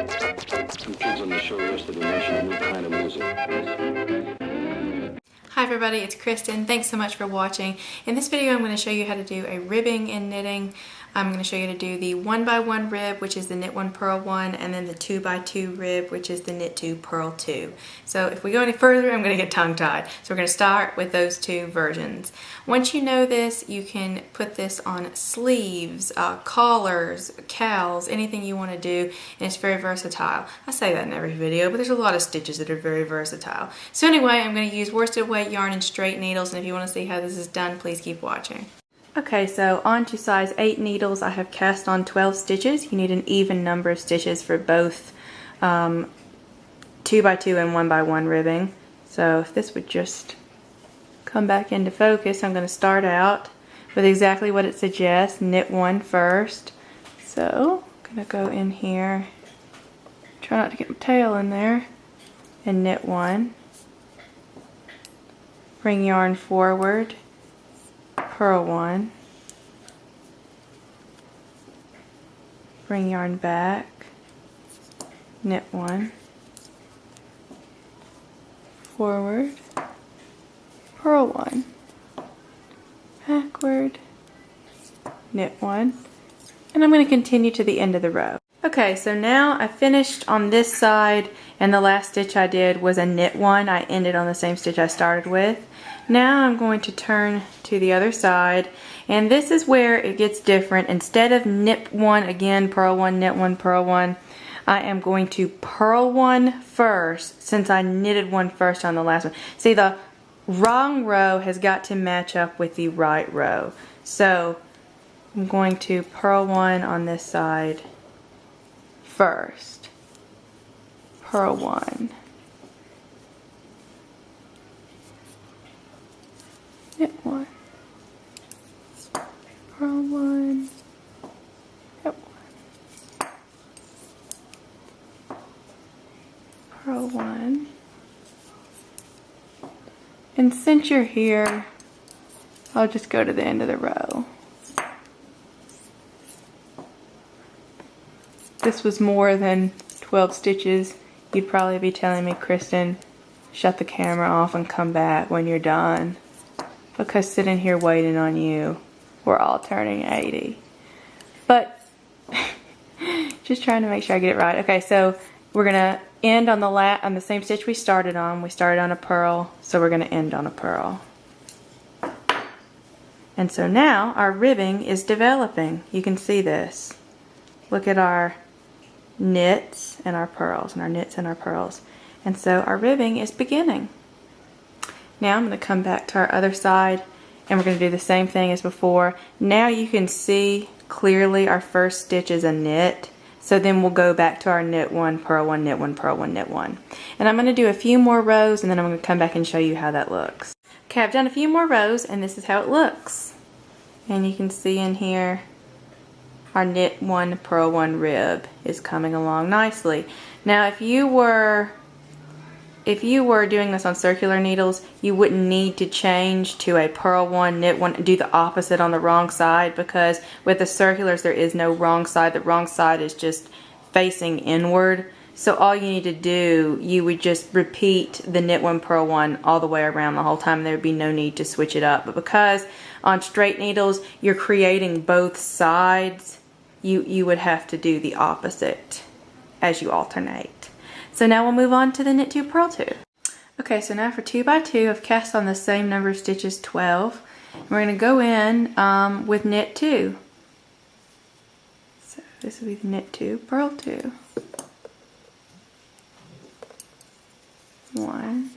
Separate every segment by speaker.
Speaker 1: Some kids on the show yesterday mentioned a new kind of music.
Speaker 2: Hi everybody, it's Kristen. Thanks so much for watching. In this video I'm going to show you how to do a ribbing and knitting. I'm going to show you how to do the 1x1 rib, which is the knit 1 purl 1, and then the 2x2 rib, which is the knit 2 purl 2. So if we go any further, I'm going to get tongue-tied. So we're going to start with those two versions. Once you know this, you can put this on sleeves, collars, cowls, anything you want to do, and it's very versatile. I say that in every video, but there's a lot of stitches that are very versatile. So anyway, I'm going to use worsted weight yarn and straight needles, and if you want to see how this is done, please keep watching. Okay, so on to size 8 needles, I have cast on 12 stitches. You need an even number of stitches for both 2x2 and 1x1 ribbing. So if this would just come back into focus, I'm going to start out with exactly what it suggests, knit 1 first. So I'm going to go in here, try not to get my tail in there, and knit 1. Bring yarn forward, purl 1, bring yarn back, knit 1, forward, purl 1, backward, knit 1, and I'm going to continue to the end of the row. Okay, so now I finished on this side, and the last stitch I did was a knit 1. I ended on the same stitch I started with. Now I'm going to turn to the other side, and this is where it gets different. Instead of knit 1 again, purl 1, knit 1, purl 1, I am going to purl 1 first, since I knitted 1 first on the last one. See, the wrong row has got to match up with the right row. So I'm going to purl 1 on this side first, purl 1, knit 1, purl 1, knit 1, purl 1, and since you're here, I'll just go to the end of the row. This was more than 12 stitches, you'd probably be telling me, Kristen, shut the camera off and come back when you're done. Because sitting here waiting on you, we're all turning 80. But, just trying to make sure I get it right. Okay, so we're going to end on the same stitch we started on. We started on a purl, so we're going to end on a purl. And so now our ribbing is developing. You can see this. Look at our knits and our purls, and our knits and our purls. And so our ribbing is beginning. Now I'm going to come back to our other side, and we're going to do the same thing as before. Now you can see clearly our first stitch is a knit. So then we'll go back to our knit 1, purl 1, knit 1, purl 1, knit 1. And I'm going to do a few more rows, and then I'm going to come back and show you how that looks. Okay, I've done a few more rows, and this is how it looks. And you can see in here our knit 1, purl 1 rib is coming along nicely. Now if you were doing this on circular needles, you wouldn't need to change to a purl 1, knit 1, do the opposite on the wrong side, because with the circulars there is no wrong side. The wrong side is just facing inward. So all you need to do, you would just repeat the knit 1, purl 1 all the way around the whole time. There would be no need to switch it up. But because on straight needles you're creating both sides, you would have to do the opposite as you alternate. So now we'll move on to the knit 2, purl 2. Okay, so now for 2x2, I've cast on the same number of stitches, 12. And we're going to go in with knit 2. So this will be the knit 2, purl 2. 1,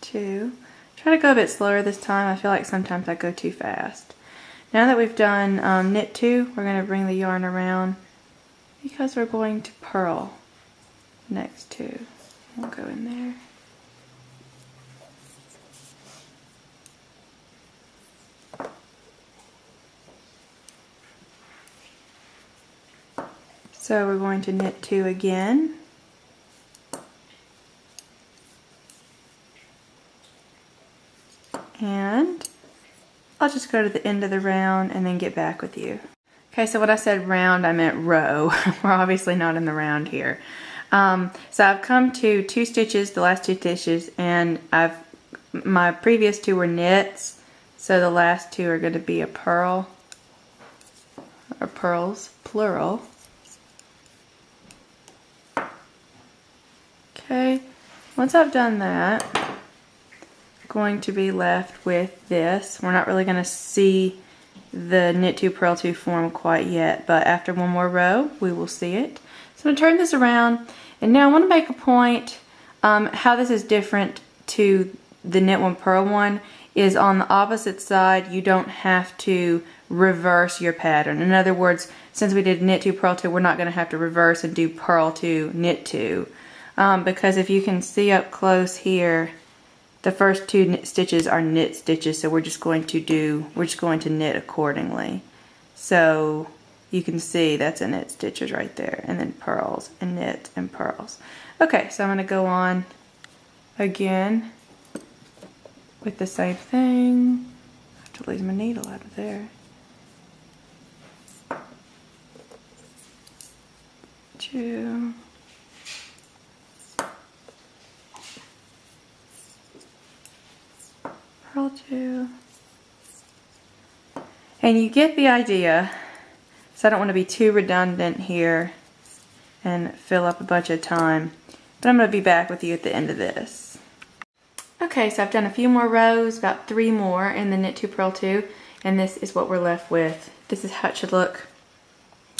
Speaker 2: 2. Try to go a bit slower this time. I feel like sometimes I go too fast. Now that we've done knit 2, we're going to bring the yarn around because we're going to purl next to. We'll go in there. So we're going to knit 2 again. And I'll just go to the end of the round and then get back with you. Okay, so when I said round, I meant row. We're obviously not in the round here. So I've come to 2 stitches, the last 2 stitches, and my previous 2 were knits, so the last 2 are going to be a purl, or pearls, plural. Okay, once I've done that, I'm going to be left with this. We're not really going to see the knit 2 purl 2 form quite yet, but after one more row we will see it. So I'm going to turn this around, and now I want to make a point how this is different to the knit 1 purl 1 is on the opposite side you don't have to reverse your pattern. In other words, since we did knit 2 purl 2, we're not going to have to reverse and do purl 2 knit 2 because if you can see up close here, the first 2 stitches are knit stitches, so we're just going to knit accordingly. So you can see that's a knit stitches right there, and then purls and knit and purls. Okay, so I'm going to go on again with the same thing. I have to lose my needle out of there. 2. Purl 2. And you get the idea. So I don't want to be too redundant here and fill up a bunch of time. But I'm going to be back with you at the end of this. Okay, so I've done a few more rows, about 3 more in the knit 2 purl 2, and this is what we're left with. This is how it should look,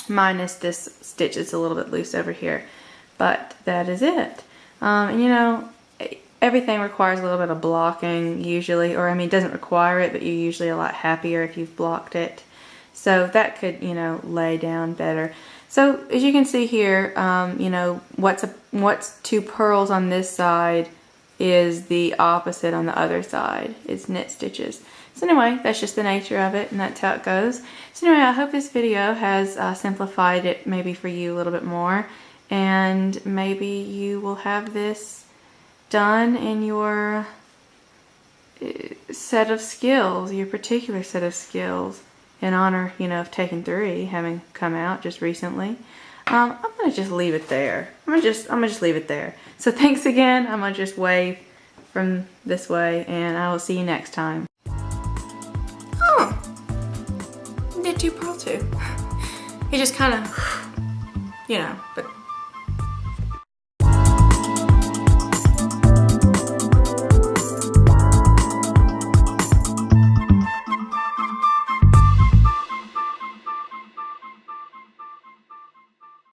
Speaker 2: minus this stitch that's a little bit loose over here. But that is it. And you know, everything requires a little bit of blocking usually, or I mean it doesn't require it, but you're usually a lot happier if you've blocked it. So that could, you know, lay down better. So as you can see here, you know, what's 2 purls on this side is the opposite on the other side. It's knit stitches. So anyway, that's just the nature of it, and that's how it goes. So anyway, I hope this video has simplified it maybe for you a little bit more, and maybe you will have this done in your set of skills, your particular set of skills, in honor, you know, of Taken 3 having come out just recently. I'm gonna just leave it there. I'm gonna just leave it there. So thanks again. I'm gonna just wave from this way, and I will see you next time. Oh, knit 2 purl 2. It just kind of, you know, but